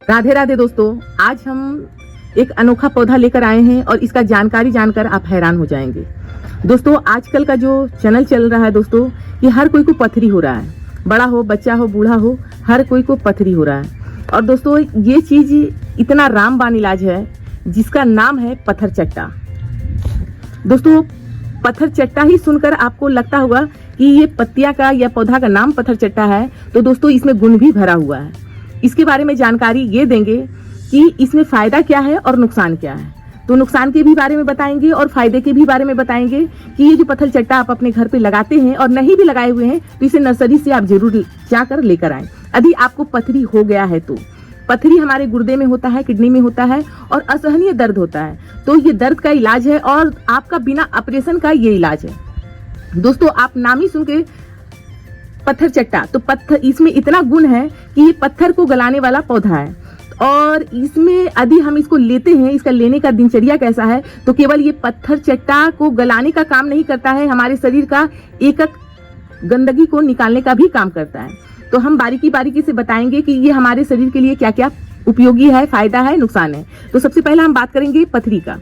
राधे राधे दोस्तों, आज हम एक अनोखा पौधा लेकर आए हैं और इसका जानकारी जानकर आप हैरान हो जाएंगे। दोस्तों, आजकल का जो चैनल चल रहा है दोस्तों, ये हर कोई को पथरी हो रहा है। बड़ा हो, बच्चा हो, बूढ़ा हो, हर कोई को पथरी हो रहा है। और दोस्तों, ये चीज इतना रामबाण इलाज है जिसका नाम है पत्थर चट्टा। दोस्तों, पत्थर चट्टा ही सुनकर आपको लगता होगा कि ये पत्तियां का या पौधा का नाम पत्थर चट्टा है, तो दोस्तों इसमें गुण भी भरा हुआ है। इसके बारे में जानकारी ये देंगे कि इसमें फायदा क्या है और नुकसान क्या है। तो नुकसान के भी बारे में बताएंगे और फायदे के भी बारे में बताएंगे कि ये जो पत्थर चट्टा आप अपने घर पे लगाते हैं और नहीं भी लगाए हुए हैं तो इसे नर्सरी से आप जरूर जाकर लेकर आएं। यदि आपको पथरी हो गया है तो पथरी हमारे गुर्दे में होता है, किडनी में होता है और असहनीय दर्द होता है। तो ये दर्द का इलाज है और आपका बिना ऑपरेशन का ये इलाज है। दोस्तों, आप नाम ही सुन के पत्थर चट्टा, तो पत्थर, इसमें इतना गुण है कि ये पत्थर को गलाने वाला पौधा है। और इसमें यदि हम इसको लेते हैं, इसका लेने का दिनचर्या कैसा है, तो केवल ये पत्थर चट्टा को गलाने का काम नहीं करता है, हमारे शरीर का एक गंदगी को निकालने का भी काम करता है। तो हम बारीकी बारीकी से बताएंगे कि ये हमारे शरीर के लिए क्या क्या उपयोगी है, फायदा है, नुकसान है। तो सबसे पहले हम बात करेंगे पथरी का।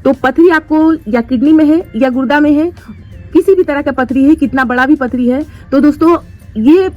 तो पथरी आपको या किडनी में है या गुर्दा में है, किसी भी तरह का पथरी है, कितना बड़ा भी पथरी है, तो दोस्तों ये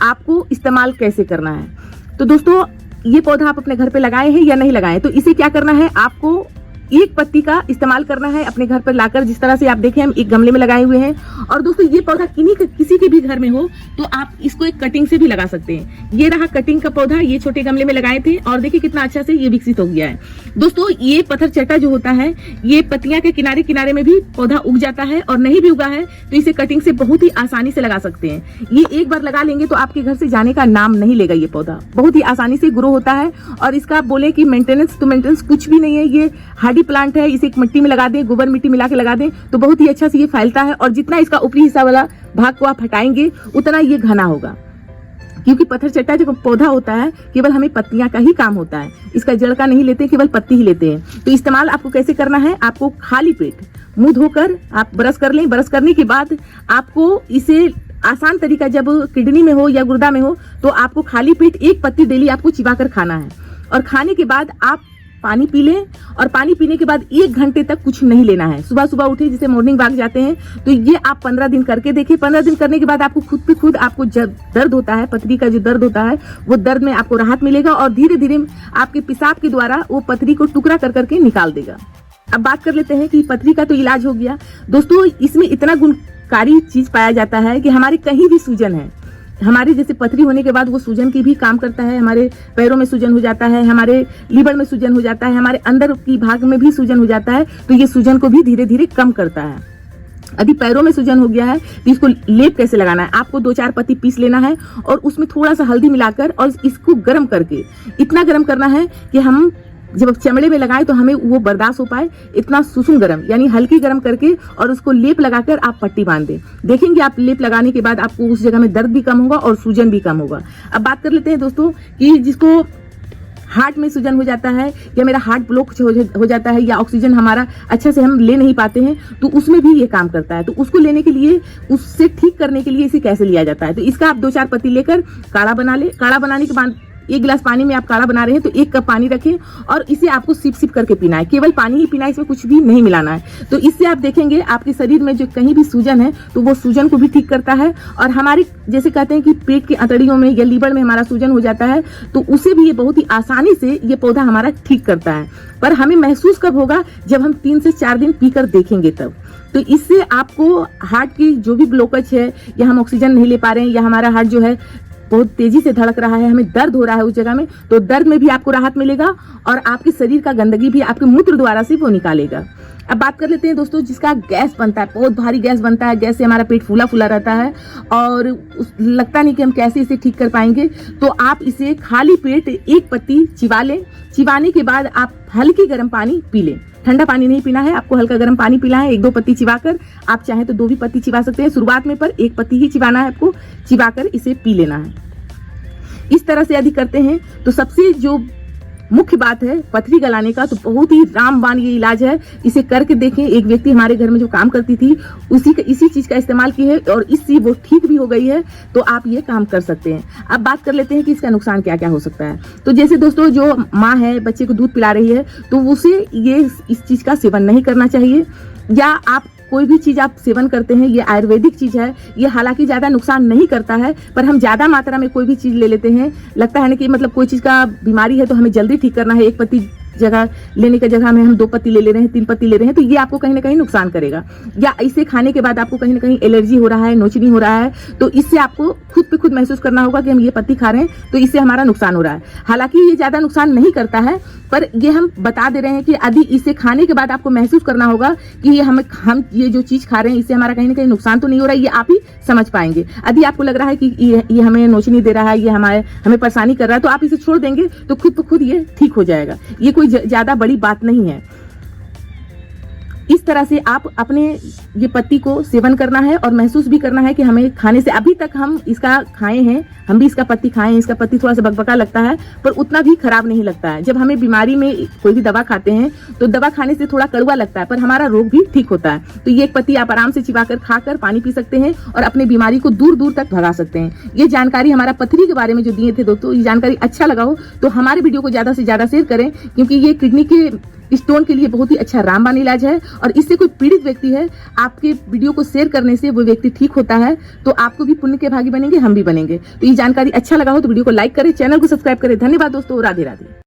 आपको इस्तेमाल कैसे करना है। तो दोस्तों, ये पौधा आप अपने घर पे लगाए हैं या नहीं लगाए, तो इसे क्या करना है, आपको एक पत्ती का इस्तेमाल करना है अपने घर पर लाकर। जिस तरह से आप देखें, हम एक गमले में लगाए हुए हैं। और दोस्तों, ये पौधा किसी के भी घर में हो तो आप इसको एक कटिंग से भी लगा सकते हैं। ये रहा कटिंग का पौधा, ये छोटे गमले में लगाए थे और देखिए कितना अच्छा से ये विकसित हो गया है। दोस्तों, ये पत्थर चट्टा जो होता है, ये पत्तियां के किनारे किनारे में भी पौधा उग जाता है और नहीं भी उगा है तो इसे कटिंग से बहुत ही आसानी से लगा सकते हैं। ये एक बार लगा लेंगे तो आपके घर से जाने का नाम नहीं लेगा। ये पौधा बहुत ही आसानी से ग्रो होता है और इसका आप बोले कि मेंटेनेंस, तो मेंटेनेंस कुछ भी नहीं है। ये हार्डी प्लांट है, इसे एक मिट्टी में लगा दें, गोबर मिट्टी मिला के लगा दें तो बहुत ही अच्छा से ये फैलता है। और जितना इसका ऊपरी हिस्सा वाला भाग को आप हटाएंगे उतना ये घना होगा, क्योंकि पत्थर चट्टा जो पौधा होता है केवल हमें पत्तियां का ही काम होता है, इसका जड़ का नहीं लेते, केवल पत्ती ही लेते हैं। तो इस्तेमाल आपको कैसे करना है, आपको खाली पेट मुंह धोकर आप ब्रश कर लें। ब्रश करने के बाद आपको इसे आसान तरीका, जब किडनी में हो या गुर्दा में हो तो आपको खाली पेट एक पत्ती डेली आपको चिबाकर खाना है। और खाने के बाद आप पानी पी लें और पानी पीने के बाद 1 घंटे तक कुछ नहीं लेना है। सुबह सुबह उठे, जिसे मॉर्निंग वॉक जाते हैं, तो ये आप 15 दिन करके देखें। 15 दिन करने के बाद आपको खुद पे खुद आपको दर्द होता है, पथरी का जो दर्द होता है, वो दर्द में आपको राहत मिलेगा और धीरे धीरे आपके पेशाब के द्वारा वो पथरी को टुकड़ा कर करके निकाल देगा। अब बात कर लेते हैं कि पथरी का तो इलाज हो गया। दोस्तों, इसमें इतना गुणकारी चीज पाया जाता है कि हमारे कहीं भी सूजन है, हमारे जैसे पथरी होने के बाद वो सूजन की भी काम करता है। हमारे पैरों में सूजन हो जाता है, हमारे लीवर में सूजन हो जाता है, हमारे अंदर की भाग में भी सूजन हो जाता है, तो ये सूजन को भी धीरे धीरे कम करता है। यदि पैरों में सूजन हो गया है तो इसको लेप कैसे लगाना है, आपको 2-4 पत्ती पीस लेना है और उसमें थोड़ा सा हल्दी मिलाकर और इसको गर्म करके, इतना गर्म करना है कि हम जब चमड़े में लगाए तो हमें वो बर्दाश्त हो पाए, इतना सुसुम गरम, यानी हल्की गरम करके और उसको लेप लगाकर आप पट्टी बांध दें। देखेंगे आप लेप लगाने के बाद आपको उस जगह में दर्द भी कम होगा और सूजन भी कम होगा। अब बात कर लेते हैं दोस्तों कि जिसको हार्ट में सूजन हो जाता है या मेरा हार्ट ब्लॉक हो जाता है या ऑक्सीजन हमारा अच्छा से हम ले नहीं पाते हैं, तो उसमें भी ये काम करता है। तो उसको लेने के लिए, उससे ठीक करने के लिए इसे कैसे लिया जाता है, तो इसका आप 2-4 पत्ती लेकर काढ़ा बना ले। काढ़ा बनाने के बाद 1 गिलास पानी में आप काढ़ा बना रहे हैं तो 1 कप पानी रखें और इसे आपको सिप सिप करके पीना है। केवल पानी ही पीना है, इसमें कुछ भी नहीं मिलाना है। तो इससे आप देखेंगे आपके शरीर में जो कहीं भी सूजन है तो वो सूजन को भी ठीक करता है। और हमारे जैसे कहते हैं कि पेट की अंतड़ियों में या लीवर में हमारा सूजन हो जाता है तो उसे भी ये बहुत ही आसानी से ये पौधा हमारा ठीक करता है। पर हमें महसूस कब होगा, जब हम 3 से 4 दिन पीकर देखेंगे तब। तो इससे आपको हार्ट की जो भी ब्लॉकेज है या हम ऑक्सीजन नहीं ले पा रहे हैं या हमारा हार्ट जो है बहुत तेजी से धड़क रहा है, हमें दर्द हो रहा है उस जगह में, तो दर्द में भी आपको राहत मिलेगा और आपके शरीर का गंदगी भी आपके मूत्र द्वारा से वो निकालेगा। अब बात कर लेते हैं दोस्तों, जिसका गैस बनता है, बहुत भारी गैस बनता है, गैस से हमारा पेट फूला फूला रहता है और लगता नहीं कि हम कैसे इसे ठीक कर पाएंगे, तो आप इसे खाली पेट 1 पत्ती चिबा लें। चिबाने के बाद आप हल्की गर्म पानी पी लें। ठंडा पानी नहीं पीना है, आपको हल्का गर्म पानी पीना है। 1-2 पत्ती चिबाकर, आप चाहें तो 2 भी पत्ती चिबा सकते हैं शुरुआत में, पर 1 पत्ती ही चिबाना है आपको। चिबाकर इसे पी लेना है। इस तरह से यदि करते हैं तो सबसे जो मुख्य बात है पथरी गलाने का, तो बहुत ही रामबाण ये इलाज है। इसे करके देखें। एक व्यक्ति हमारे घर में जो काम करती थी इसी चीज का इस्तेमाल की है और इससे वो ठीक भी हो गई है। तो आप ये काम कर सकते हैं। अब बात कर लेते हैं कि इसका नुकसान क्या क्या हो सकता है। तो जैसे दोस्तों जो माँ है बच्चे को दूध पिला रही है तो उसे ये इस चीज का सेवन नहीं करना चाहिए। या आप कोई भी चीज आप सेवन करते हैं, ये आयुर्वेदिक चीज है, ये हालांकि ज्यादा नुकसान नहीं करता है, पर हम ज्यादा मात्रा में कोई भी चीज ले लेते हैं, लगता है ना कि मतलब कोई चीज का बीमारी है तो हमें जल्दी ठीक करना है, एक पत्ती जगह लेने की जगह में हम 2 पत्ती ले ले रहे हैं, 3 पत्ती ले रहे हैं, तो ये आपको कहीं ना कहीं नुकसान करेगा। या इसे खाने के बाद आपको कहीं ना कहीं एलर्जी हो रहा है, नोचनी हो रहा है, तो इससे आपको खुद पे खुद महसूस करना होगा कि हम ये पत्ती खा रहे हैं तो इससे हमारा नुकसान हो रहा है। हालांकि ये ज्यादा नुकसान नहीं करता है, पर ये हम बता दे रहे हैं कि यदि इसे खाने के बाद आपको महसूस करना होगा कि ये हम ये जो चीज खा रहे हैं इससे हमारा कहीं ना कहीं नुकसान तो नहीं हो रहा है, ये आप ही समझ पाएंगे। यदि आपको लग रहा है कि ये हमें नोचनी दे रहा है, ये हमें परेशानी कर रहा है, तो आप इसे छोड़ देंगे तो खुद ब खुद ये ठीक हो जाएगा। ये कोई ज्यादा बड़ी बात नहीं है। इस तरह से आप अपने ये पत्ती को सेवन करना है और महसूस भी करना है कि हमें खाने से, अभी तक हम इसका खाए हैं, हम भी इसका पत्ती खाए हैं, इसका पत्ती थोड़ा सा बकबका लगता है पर उतना भी खराब नहीं लगता है। जब हमें बीमारी में कोई भी दवा खाते हैं तो दवा खाने से थोड़ा कड़वा लगता है पर हमारा रोग भी ठीक होता है। तो ये एक पत्ती आप आराम से चिबाकर खाकर पानी पी सकते हैं और अपने बीमारी को दूर दूर तक भगा सकते हैं। ये जानकारी हमारा पथरी के बारे में जो दिए थे दोस्तों, ये जानकारी अच्छा लगा हो तो हमारे वीडियो को ज्यादा से ज्यादा शेयर करें, क्योंकि ये किडनी के स्टोन के लिए बहुत ही अच्छा रामबाण इलाज है और इससे कोई पीड़ित व्यक्ति है, आपके वीडियो को शेयर करने से वो व्यक्ति ठीक होता है, तो आपको भी पुण्य के भागी बनेंगे, हम भी बनेंगे। तो ये जानकारी अच्छा लगा हो तो वीडियो को लाइक करें, चैनल को सब्सक्राइब करें। धन्यवाद दोस्तों, राधे राधे।